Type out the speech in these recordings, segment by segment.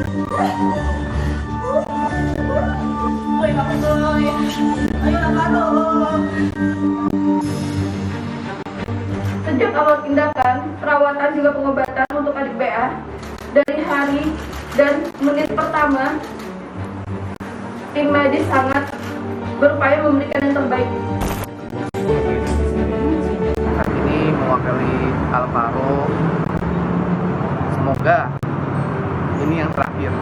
Boy, kamu boy. Ayo Alvaro. Sejak awal tindakan, perawatan juga pengobatan untuk adik BA dari hari dan menit pertama, tim medis sangat berupaya memberikan yang terbaik. Saat ini mewakili Alvaro, semoga ini yang terakhir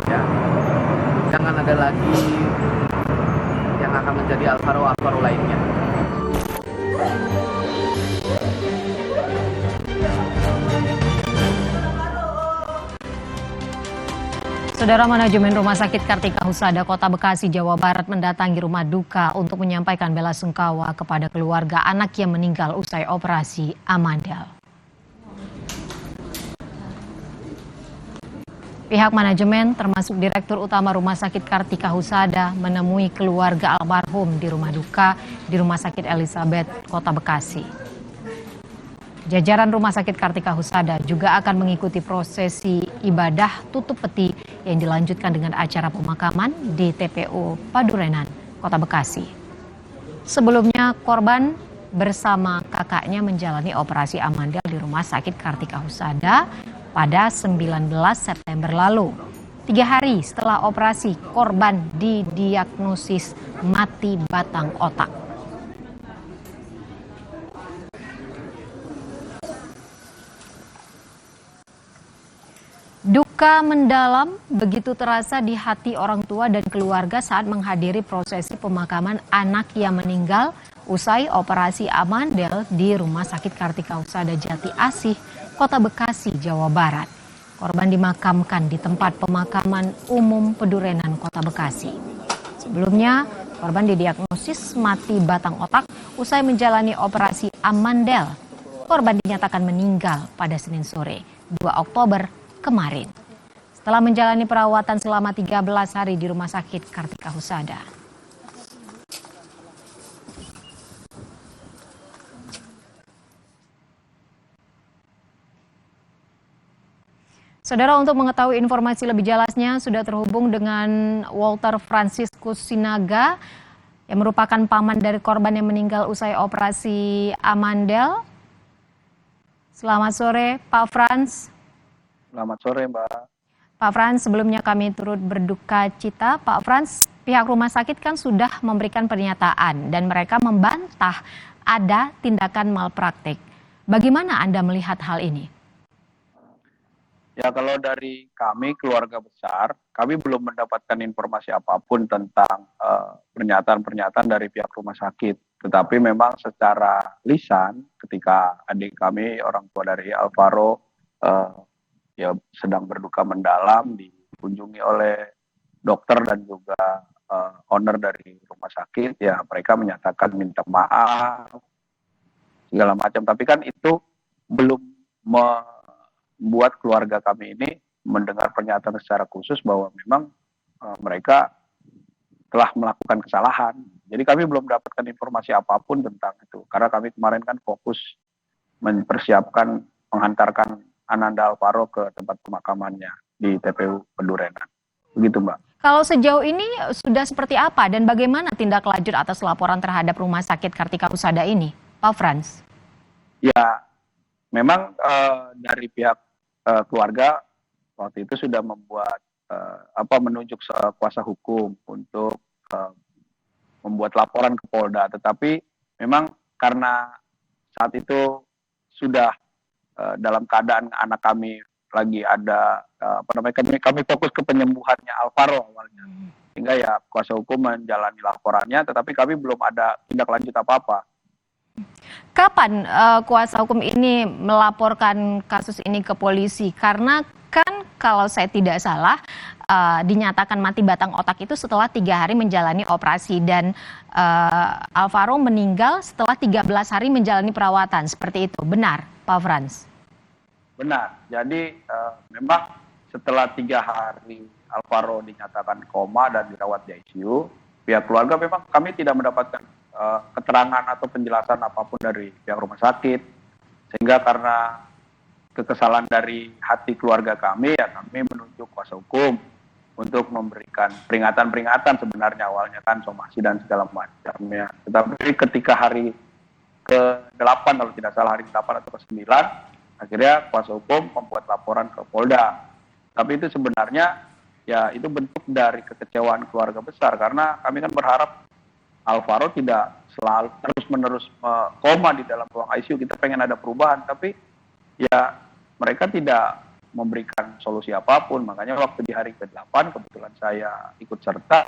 ya, jangan ada lagi yang akan menjadi Alvaro lainnya. Saudara, manajemen Rumah Sakit Kartika Husada Kota Bekasi, Jawa Barat mendatangi rumah duka untuk menyampaikan belasungkawa kepada keluarga anak yang meninggal usai operasi Amandel. Pihak manajemen termasuk Direktur Utama Rumah Sakit Kartika Husada menemui keluarga almarhum di rumah duka di Rumah Sakit Elizabeth, Kota Bekasi. Jajaran Rumah Sakit Kartika Husada juga akan mengikuti prosesi ibadah tutup peti yang dilanjutkan dengan acara pemakaman di TPU Padurenan, Kota Bekasi. Sebelumnya, korban bersama kakaknya menjalani operasi Amandel di Rumah Sakit Kartika Husada pada 19 September lalu. 3 hari setelah operasi, korban didiagnosis mati batang otak. Duka mendalam begitu terasa di hati orang tua dan keluarga saat menghadiri prosesi pemakaman anak yang meninggal usai operasi Amandel di Rumah Sakit Kartika Husada Jati Asih, Kota Bekasi, Jawa Barat. Korban dimakamkan di tempat pemakaman umum Pedurenan, Kota Bekasi. Sebelumnya, korban didiagnosis mati batang otak usai menjalani operasi Amandel. Korban dinyatakan meninggal pada Senin sore, 2 Oktober kemarin, setelah menjalani perawatan selama 13 hari di Rumah Sakit Kartika Husada. Saudara, untuk mengetahui informasi lebih jelasnya sudah terhubung dengan Walter Franciscus Sinaga yang merupakan paman dari korban yang meninggal usai operasi Amandel. Selamat sore, Pak Frans. Selamat sore, Mbak. Pak Frans, sebelumnya kami turut berduka cita. Pak Frans, pihak rumah sakit kan sudah memberikan pernyataan dan mereka membantah ada tindakan malpraktik. Bagaimana Anda melihat hal ini? Ya, kalau dari kami keluarga besar, kami belum mendapatkan informasi apapun tentang pernyataan-pernyataan dari pihak rumah sakit. Tetapi memang secara lisan, ketika adik kami, orang tua dari Alvaro, ya sedang berduka mendalam, dikunjungi oleh dokter dan juga owner dari rumah sakit, ya mereka menyatakan minta maaf segala macam, tapi kan itu belum membuat keluarga kami ini mendengar pernyataan secara khusus bahwa memang mereka telah melakukan kesalahan. Jadi kami belum mendapatkan informasi apapun tentang itu, karena kami kemarin kan fokus mempersiapkan menghantarkan Ananda Alvaro ke tempat pemakamannya di TPU Pedurenan. Begitu, Mbak. Kalau sejauh ini sudah seperti apa dan bagaimana tindak lanjut atas laporan terhadap Rumah Sakit Kartika Husada ini, Pak Frans? Ya, memang dari pihak keluarga waktu itu sudah membuat menunjuk kuasa hukum untuk membuat laporan ke Polda, tetapi memang karena saat itu sudah dalam keadaan anak kami lagi ada kami fokus ke penyembuhannya Alvaro awalnya, sehingga ya kuasa hukum menjalani laporannya, tetapi kami belum ada tindak lanjut apa-apa. Kapan kuasa hukum ini melaporkan kasus ini ke polisi? Karena kan kalau saya tidak salah dinyatakan mati batang otak itu setelah 3 hari menjalani operasi dan Alvaro meninggal setelah 13 hari menjalani perawatan. Seperti itu, benar Pak Frans? Benar, jadi memang setelah 3 hari Alvaro dinyatakan koma dan dirawat di ICU, pihak keluarga memang kami tidak mendapatkan keterangan atau penjelasan apapun dari pihak rumah sakit, sehingga karena kekesalan dari hati keluarga kami, ya kami menunjuk kuasa hukum untuk memberikan peringatan-peringatan. Sebenarnya awalnya kan somasi dan segala macamnya. Tetapi ketika hari ke-8, kalau tidak salah hari ke-8 atau ke-9, akhirnya kuasa hukum membuat laporan ke Polda. Tapi itu sebenarnya ya itu bentuk dari kekecewaan keluarga besar, karena kami kan berharap Alvaro tidak selalu terus-menerus koma di dalam ruang ICU. Kita pengen ada perubahan, tapi ya mereka tidak memberikan solusi apapun. Makanya waktu di hari ke-8 kebetulan saya ikut serta,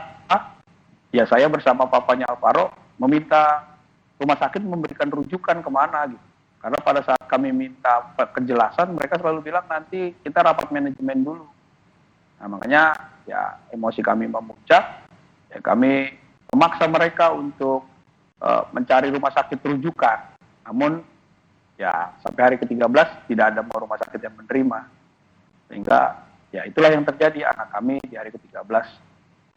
ya saya bersama papanya Alvaro meminta rumah sakit memberikan rujukan kemana gitu. Karena pada saat kami minta kejelasan, mereka selalu bilang nanti kita rapat manajemen dulu. Nah makanya ya emosi kami memuncak, ya kami memaksa mereka untuk mencari rumah sakit rujukan. Namun ya sampai hari ke-13 tidak ada rumah sakit yang menerima. Sehingga ya itulah yang terjadi, anak kami di hari ke-13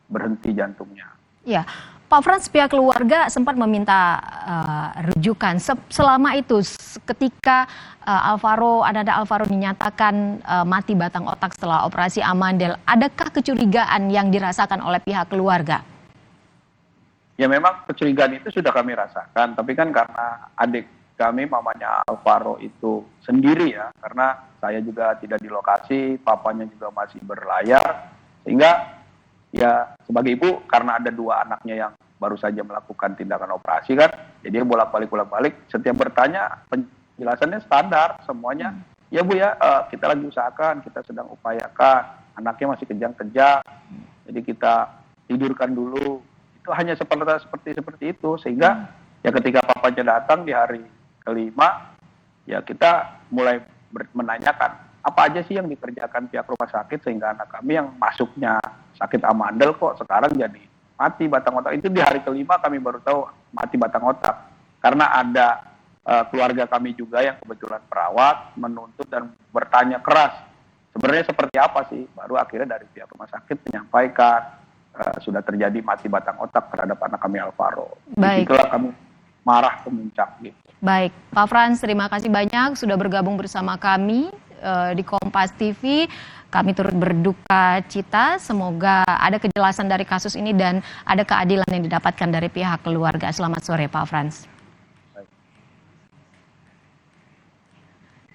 berhenti jantungnya. Ya, Pak Frans, pihak keluarga sempat meminta rujukan. Selama itu ketika Ananda Alvaro dinyatakan mati batang otak setelah operasi amandel, adakah kecurigaan yang dirasakan oleh pihak keluarga? Ya memang kecurigaan itu sudah kami rasakan, tapi kan karena adik kami mamanya Alvaro itu sendiri ya, karena saya juga tidak di lokasi, papanya juga masih berlayar, sehingga ya sebagai ibu karena ada 2 anaknya yang baru saja melakukan tindakan operasi kan, jadi bolak-balik setiap bertanya penjelasannya standar semuanya, ya Bu ya kita lagi usahakan, kita sedang upayakan, anaknya masih kejang-kejang, jadi kita tidurkan dulu, itu hanya seperti itu, sehingga ya ketika papanya datang di hari ke-5, ya kita mulai menanyakan apa aja sih yang dikerjakan pihak rumah sakit sehingga anak kami yang masuknya sakit amandel kok sekarang jadi mati batang otak. Itu di hari ke-5 kami baru tahu mati batang otak, karena ada keluarga kami juga yang kebetulan perawat menuntut dan bertanya keras sebenarnya seperti apa sih, baru akhirnya dari pihak rumah sakit menyampaikan sudah terjadi mati batang otak terhadap anak kami Alvaro. Baik. Itulah kami marah kemuncak gitu. Baik, Pak Frans, terima kasih banyak sudah bergabung bersama kami di Kompas TV. Kami turut berduka cita, semoga ada kejelasan dari kasus ini dan ada keadilan yang didapatkan dari pihak keluarga. Selamat sore Pak Frans.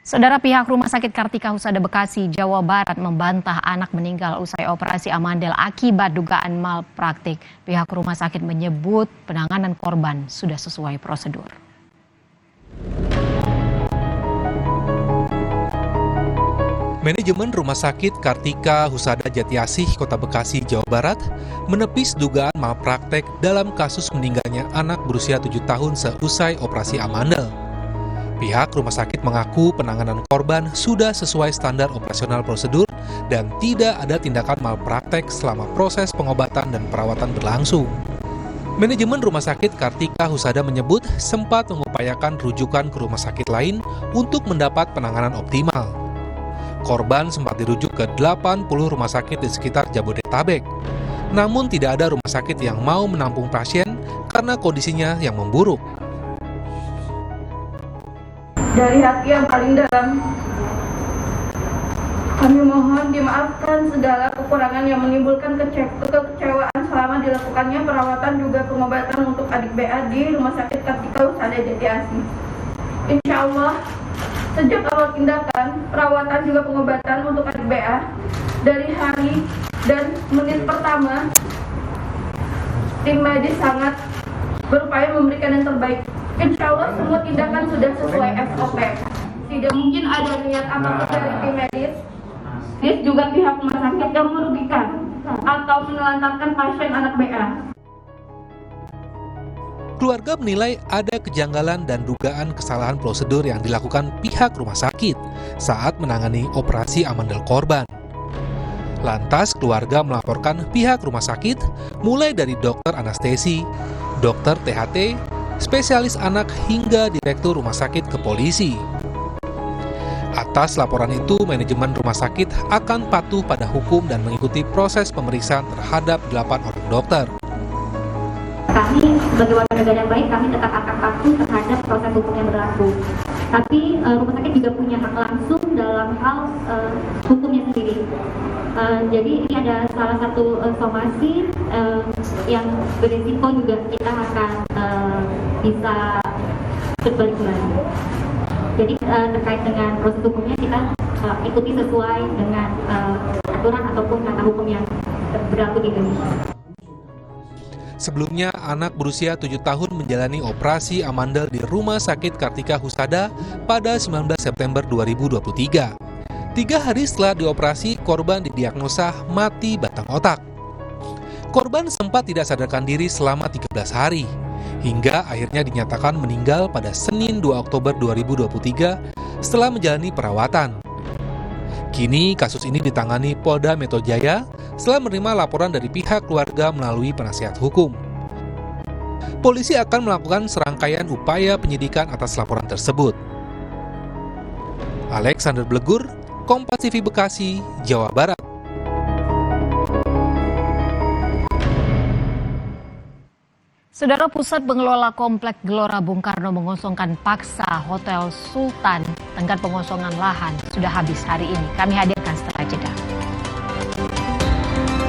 Saudara, pihak Rumah Sakit Kartika Husada Bekasi, Jawa Barat membantah anak meninggal usai operasi amandel akibat dugaan malpraktik. Pihak rumah sakit menyebut penanganan korban sudah sesuai prosedur. Manajemen Rumah Sakit Kartika Husada Jatiasih, Kota Bekasi, Jawa Barat, menepis dugaan malpraktek dalam kasus meninggalnya anak berusia 7 tahun seusai operasi amandel. Pihak rumah sakit mengaku penanganan korban sudah sesuai standar operasional prosedur dan tidak ada tindakan malpraktek selama proses pengobatan dan perawatan berlangsung. Manajemen Rumah Sakit Kartika Husada menyebut sempat mengupayakan rujukan ke rumah sakit lain untuk mendapat penanganan optimal. Korban sempat dirujuk ke 80 rumah sakit di sekitar Jabodetabek. Namun tidak ada rumah sakit yang mau menampung pasien karena kondisinya yang memburuk. Dari hati yang paling dalam, kami mohon dimaafkan segala kekurangan yang menimbulkan kekecewaan selama dilakukannya perawatan juga pengobatan untuk adik BA di Rumah Sakit Kartika Husada Jatiasih. Insya Allah, sejak awal tindakan, perawatan juga pengobatan untuk adik BA, dari hari dan menit pertama, tim medis sangat berupaya memberikan yang terbaik. Insya Allah semua tindakan sudah sesuai SOP. Tidak mungkin ada niat apapun dari tim medis juga pihak rumah sakit yang merugikan atau menelantarkan pasien anak BA. Keluarga menilai ada kejanggalan dan dugaan kesalahan prosedur yang dilakukan pihak rumah sakit saat menangani operasi amandel korban. Lantas keluarga melaporkan pihak rumah sakit mulai dari dokter anestesi, dokter THT, spesialis anak hingga direktur rumah sakit ke polisi. Atas laporan itu, manajemen rumah sakit akan patuh pada hukum dan mengikuti proses pemeriksaan terhadap 8 orang dokter. Kami sebagai warga negara yang baik, kami tetap akan patuh terhadap proses hukum yang berlaku. Tapi rumah sakit juga punya hak langsung dalam hal hukumnya sendiri. Jadi ini ada salah satu somasi yang berisiko juga kita akan bisa berbalik lagi. Jadi terkait dengan proses hukumnya kita ikuti sesuai dengan aturan ataupun kata hukum yang berlaku di Indonesia. Sebelumnya, anak berusia 7 tahun menjalani operasi amandel di Rumah Sakit Kartika Husada pada 19 September 2023. 3 hari setelah dioperasi, korban didiagnosa mati batang otak. Korban sempat tidak sadarkan diri selama 13 hari, hingga akhirnya dinyatakan meninggal pada Senin 2 Oktober 2023 setelah menjalani perawatan. Kini kasus ini ditangani Polda Metro Jaya setelah menerima laporan dari pihak keluarga melalui penasihat hukum. Polisi akan melakukan serangkaian upaya penyidikan atas laporan tersebut. Alexander Blegur, Kompas TV Bekasi, Jawa Barat. Saudara, Pusat Pengelola Komplek Gelora Bung Karno mengosongkan paksa Hotel Sultan. Tenggat pengosongan lahan sudah habis hari ini. Kami hadir